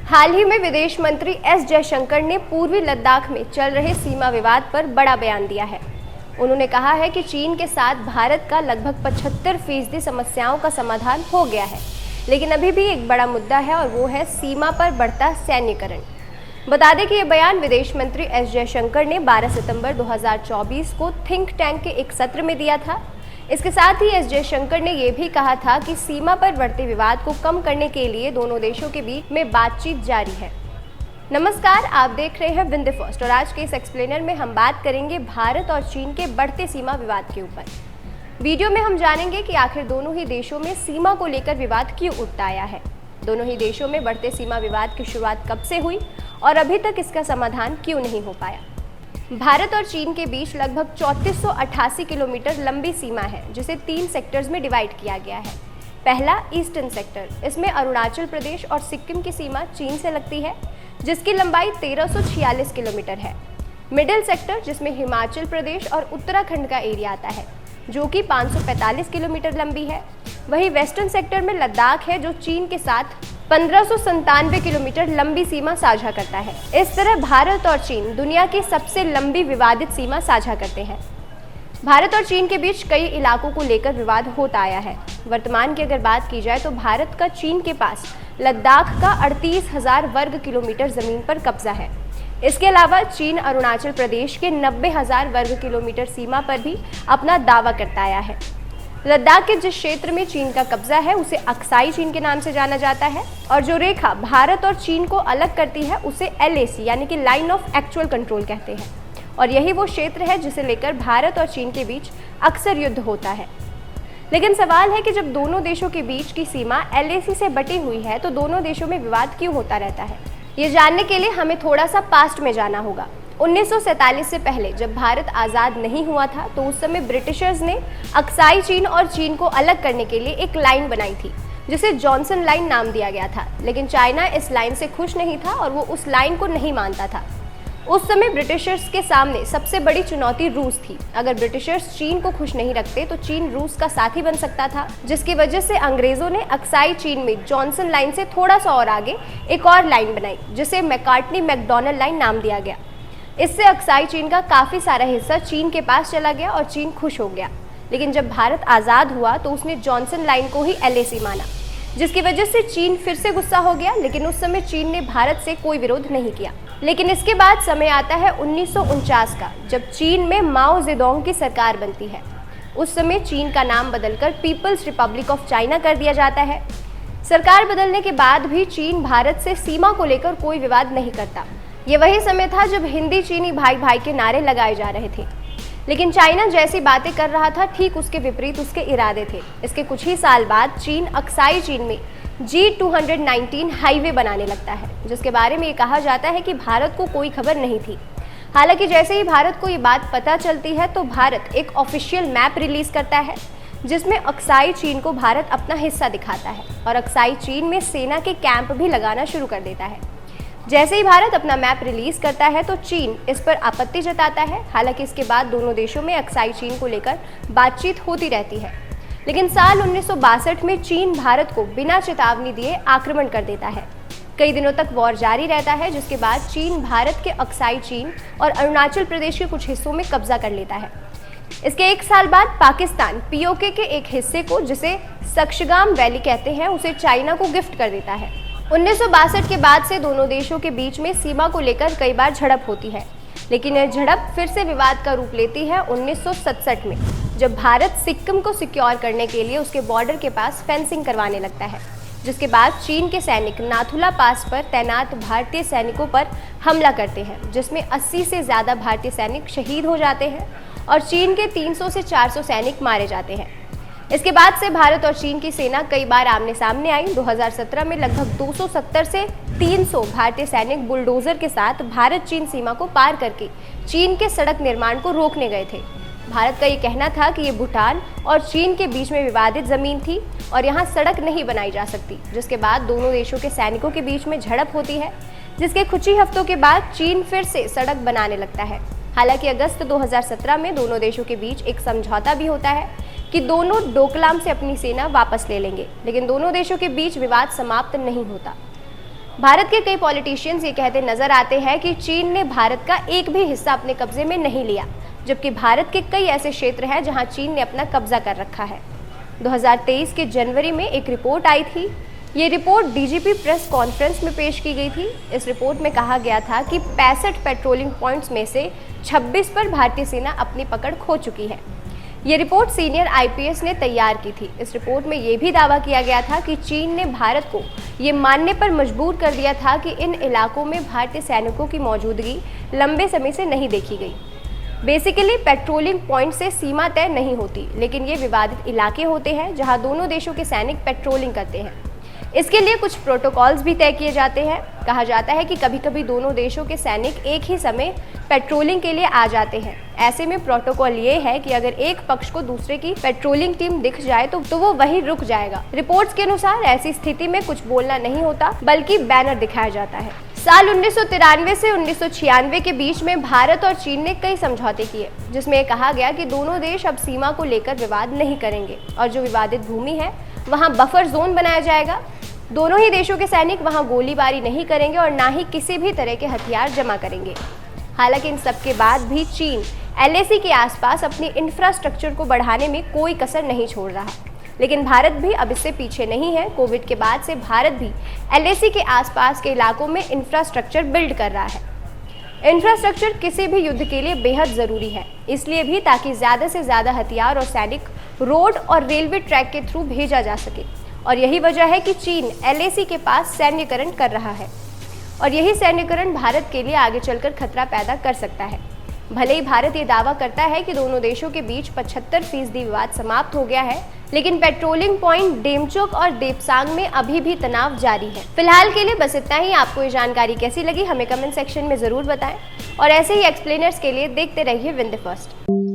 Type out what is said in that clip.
हाल ही में विदेश मंत्री एस जयशंकर ने पूर्वी लद्दाख में चल रहे सीमा विवाद पर बड़ा बयान दिया है। उन्होंने कहा है कि चीन के साथ भारत का लगभग 75% समस्याओं का समाधान हो गया है, लेकिन अभी भी एक बड़ा मुद्दा है और वो है सीमा पर बढ़ता सैन्यीकरण। बता दें कि ये बयान विदेश मंत्री एस जयशंकर ने 12 सितंबर 2024 को थिंक टैंक के एक सत्र में दिया था। इसके साथ ही एस जयशंकर ने यह भी कहा था कि सीमा पर बढ़ते विवाद को कम करने के लिए दोनों देशों के बीच में बातचीत जारी है। नमस्कार, आप देख रहे हैं विंध्य फर्स्ट और आज के इस एक्सप्लेनर में हम बात करेंगे भारत और चीन के बढ़ते सीमा विवाद के ऊपर। वीडियो में हम जानेंगे कि आखिर दोनों ही देशों में सीमा को लेकर विवाद क्यों उठता आया है, दोनों ही देशों में बढ़ते सीमा विवाद की शुरुआत कब से हुई और अभी तक इसका समाधान क्यों नहीं हो पाया। भारत और चीन के बीच लगभग 3488 किलोमीटर लंबी सीमा है, जिसे 3 सेक्टर्स में डिवाइड किया गया है। पहला ईस्टर्न सेक्टर, इसमें अरुणाचल प्रदेश और सिक्किम की सीमा चीन से लगती है, जिसकी लंबाई 1346 किलोमीटर है। मिडिल सेक्टर, जिसमें हिमाचल प्रदेश और उत्तराखंड का एरिया आता है, जो कि 545 किलोमीटर लंबी है। वहीं वेस्टर्न सेक्टर में लद्दाख है, जो चीन के साथ 1597 किलोमीटर लंबी सीमा साझा करता है। इस तरह भारत और चीन दुनिया की सबसे लंबी विवादित सीमा साझा करते हैं। भारत और चीन के बीच कई इलाकों को लेकर विवाद होता आया है। वर्तमान की अगर बात की जाए तो भारत का चीन के पास लद्दाख का 38,000 वर्ग किलोमीटर जमीन पर कब्जा है। इसके अलावा चीन अरुणाचल प्रदेश के 90,000 वर्ग किलोमीटर सीमा पर भी अपना दावा करता आया है। लद्दाख के जिस क्षेत्र में चीन का कब्जा है उसे अक्साई चीन के नाम से जाना जाता है, और जो रेखा भारत और चीन को अलग करती है उसे LAC यानी कि लाइन ऑफ एक्चुअल कंट्रोल कहते हैं। और यही वो क्षेत्र है जिसे लेकर भारत और चीन के बीच अक्सर युद्ध होता है। लेकिन सवाल है कि जब दोनों देशों के बीच की सीमा LAC से बटी हुई है तो दोनों देशों में विवाद क्यों होता रहता है। ये जानने के लिए हमें थोड़ा सा पास्ट में जाना होगा। 1947 से पहले जब भारत आज़ाद नहीं हुआ था तो उस समय ब्रिटिशर्स ने अक्साई चीन और चीन को अलग करने के लिए एक लाइन बनाई थी, जिसे जॉनसन लाइन नाम दिया गया था। लेकिन चाइना इस लाइन से खुश नहीं था और वो उस लाइन को नहीं मानता था। उस समय ब्रिटिशर्स के सामने सबसे बड़ी चुनौती रूस थी। अगर ब्रिटिशर्स चीन को खुश नहीं रखते तो चीन रूस का साथी बन सकता था, जिसकी वजह से अंग्रेजों ने अक्साई चीन में जॉनसन लाइन से थोड़ा सा और आगे एक और लाइन बनाई, जिसे मैकार्टनी मैकडॉनल्ड लाइन नाम दिया गया। इससे अक्साई चीन का काफ़ी सारा हिस्सा चीन के पास चला गया और चीन खुश हो गया। लेकिन जब भारत आज़ाद हुआ तो उसने जॉनसन लाइन को ही LAC माना, जिसकी वजह से चीन फिर से गुस्सा हो गया। लेकिन उस समय चीन ने भारत से कोई विरोध नहीं किया। लेकिन इसके बाद समय आता है 1949 का, जब चीन में माओ जेडोंग की सरकार बनती है। उस समय चीन का नाम बदलकर पीपल्स रिपब्लिक ऑफ चाइना कर दिया जाता है। सरकार बदलने के बाद भी चीन भारत से सीमा को लेकर कोई विवाद नहीं करता। ये वही समय था जब हिंदी चीनी भाई भाई के नारे लगाए जा रहे थे। लेकिन चाइना जैसी बातें कर रहा था, ठीक उसके विपरीत उसके इरादे थे। इसके कुछ ही साल बाद चीन अक्साई चीन में G219 हाईवे बनाने लगता है, जिसके बारे में ये कहा जाता है कि भारत को कोई खबर नहीं थी। हालांकि जैसे ही भारत को ये बात पता चलती है तो भारत एक ऑफिशियल मैप रिलीज करता है, जिसमें अक्साई चीन को भारत अपना हिस्सा दिखाता है और अक्साई चीन में सेना के कैंप भी लगाना शुरू कर देता है। जैसे ही भारत अपना मैप रिलीज करता है तो चीन इस पर आपत्ति जताता है। हालांकि इसके बाद दोनों देशों में अक्साई चीन को लेकर बातचीत होती रहती है। लेकिन साल 1962 में चीन भारत को बिना चेतावनी दिए आक्रमण कर देता है। कई दिनों तक वॉर जारी रहता है, जिसके बाद चीन भारत के अक्साई चीन और अरुणाचल प्रदेश के कुछ हिस्सों में कब्जा कर लेता है। इसके एक साल बाद पाकिस्तान POK के एक हिस्से को, जिसे सक्शगाम वैली कहते हैं, उसे चाइना को गिफ्ट कर देता है। 1962 के बाद से दोनों देशों के बीच में सीमा को लेकर कई बार झड़प होती है। लेकिन यह झड़प फिर से विवाद का रूप लेती है 1967 में, जब भारत सिक्किम को सिक्योर करने के लिए उसके बॉर्डर के पास फेंसिंग करवाने लगता है, जिसके बाद चीन के सैनिक नाथुला पास पर तैनात भारतीय सैनिकों पर हमला करते हैं, जिसमें 80 से ज़्यादा भारतीय सैनिक शहीद हो जाते हैं और चीन के 300 से 400 सैनिक मारे जाते हैं। इसके बाद से भारत और चीन की सेना कई बार आमने सामने आई। 2017 में लगभग 270 से 300 भारतीय सैनिक बुलडोजर के साथ भारत चीन सीमा को पार करके चीन के सड़क निर्माण को रोकने गए थे। भारत का ये कहना था कि ये भूटान और चीन के बीच में विवादित जमीन थी और यहाँ सड़क नहीं बनाई जा सकती, जिसके बाद दोनों देशों के सैनिकों के बीच में झड़प होती है, जिसके कुछ ही हफ्तों के बाद चीन फिर से सड़क बनाने लगता है। हालांकि अगस्त 2017 में दोनों देशों के बीच एक समझौता भी होता है कि दोनों डोकलाम से अपनी सेना वापस ले लेंगे, लेकिन दोनों देशों के बीच विवाद समाप्त नहीं होता। भारत के कई पॉलिटिशियंस ये कहते नजर आते हैं कि चीन ने भारत का एक भी हिस्सा अपने कब्जे में नहीं लिया, जबकि भारत के कई ऐसे क्षेत्र हैं जहां चीन ने अपना कब्जा कर रखा है। 2023 के जनवरी में एक रिपोर्ट आई थी। ये रिपोर्ट डीजीपी प्रेस कॉन्फ्रेंस में पेश की गई थी। इस रिपोर्ट में कहा गया था कि 65 पेट्रोलिंग पॉइंट्स में से 26 पर भारतीय सेना अपनी पकड़ खो चुकी है। ये रिपोर्ट सीनियर आईपीएस ने तैयार की थी। इस रिपोर्ट में ये भी दावा किया गया था कि चीन ने भारत को ये मानने पर मजबूर कर दिया था कि इन इलाकों में भारतीय सैनिकों की मौजूदगी लंबे समय से नहीं देखी गई। बेसिकली पेट्रोलिंग पॉइंट से सीमा तय नहीं होती, लेकिन ये विवादित इलाके होते हैं जहां दोनों देशों के सैनिक पेट्रोलिंग करते हैं। इसके लिए कुछ प्रोटोकॉल्स भी तय किए जाते हैं। कहा जाता है कि कभी कभी दोनों देशों के सैनिक एक ही समय पेट्रोलिंग के लिए आ जाते हैं। ऐसे में प्रोटोकॉल ये है कि अगर एक पक्ष को दूसरे की पेट्रोलिंग टीम दिख जाए तो वो वहीं रुक जाएगा। रिपोर्ट्स के अनुसार ऐसी स्थिति में कुछ बोलना नहीं होता, बल्कि बैनर दिखाया जाता है। साल 1993 से 1996 के बीच में भारत और चीन ने कई समझौते किए, जिसमें कहा गया कि दोनों देश अब सीमा को लेकर विवाद नहीं करेंगे और जो विवादित भूमि है वहां बफर जोन बनाया जाएगा। दोनों ही देशों के सैनिक वहां गोलीबारी नहीं करेंगे और ना ही किसी भी तरह के हथियार जमा करेंगे। हालांकि इन सब के बाद भी चीन एलएसी के आसपास अपनी इंफ्रास्ट्रक्चर को बढ़ाने में कोई कसर नहीं छोड़ रहा, लेकिन भारत भी अब इससे पीछे नहीं है। कोविड के बाद से भारत भी एलएसी के आसपास के इलाकों में इंफ्रास्ट्रक्चर बिल्ड कर रहा है। इंफ्रास्ट्रक्चर किसी भी युद्ध के लिए बेहद ज़रूरी है, इसलिए भी ताकि ज़्यादा से ज़्यादा हथियार और सैनिक रोड और रेलवे ट्रैक के थ्रू भेजा जा सके। और यही वजह है कि चीन एलएसी के पास सैन्यकरण कर रहा है और यही सैन्यकरण भारत के लिए आगे चलकर खतरा पैदा कर सकता है। भले ही भारत ये दावा करता है कि दोनों देशों के बीच 75% विवाद समाप्त हो गया है, लेकिन पेट्रोलिंग पॉइंट डेमचोक और देपसांग में अभी भी तनाव जारी है। फिलहाल के लिए बस इतना ही। आपको ये जानकारी कैसी लगी हमें कमेंट सेक्शन में ज़रूर बताएं और ऐसे ही एक्सप्लेनर्स के लिए देखते रहिए विन द फर्स्ट।